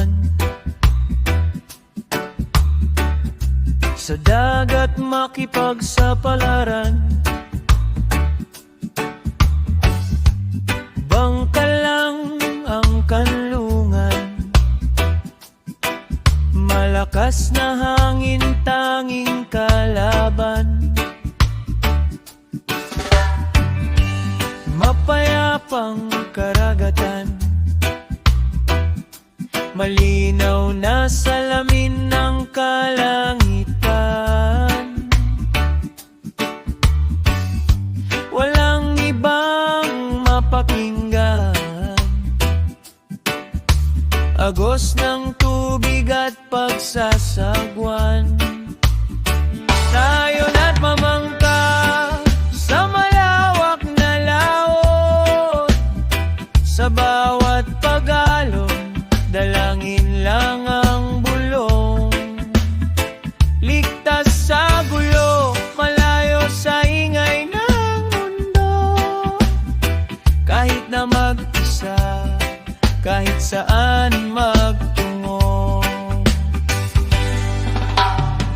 sagwan. Sa dagat makipagsapalaran, bangka lang ang kanlungan. Malakas na hangin tanging kalaban. Mapayapang karagatan, malinaw na salamin ng kalangitan. Walang ibang mapakinggan, agos ng tubig at pagsasagwan. Tayo na't mamangka sa malawak na laot. Sa bawat pag-alon, dalangin lang ang bulong. Ligtas sa gulo, malayo sa ingay ng mundo. Kahit na mag-isa, kahit saan magtungo.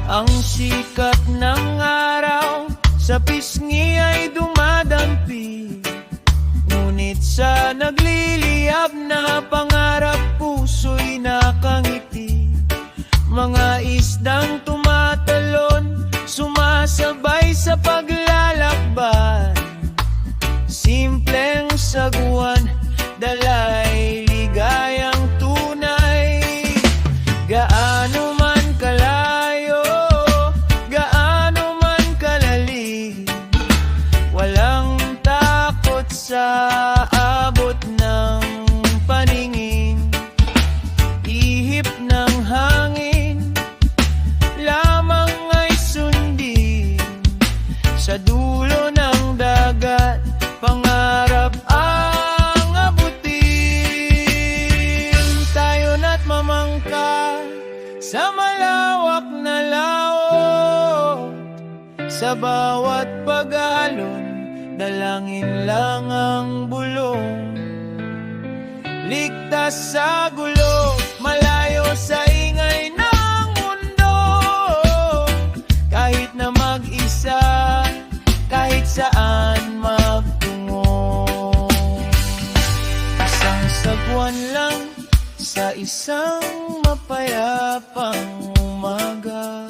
Ang sikat ng araw sa pisngi ay dumadampi, ngunit sa nagliliyab na pangarap puso'y nakangiti. Mga isdang tumatalon, sumasabay sa paglalakbay. Simpleng sagwan, dalay ligayang tunay. Gaano man kalayo, gaano man kalalim, walang takot sa abot ng paningin. Ihip ng hangin lamang ay sundin. Sa dulo ng dagat, pangarap ang abutin. Tayo na't mamangka sa malawak na laot. Sa bawat pag-alon, dalangin lang ang bulong. Ligtas sa gulo, malayo sa ingay ng mundo. Kahit na mag-isa, kahit saan magtungo. Isang sagwan lang sa isang mapayapang umaga.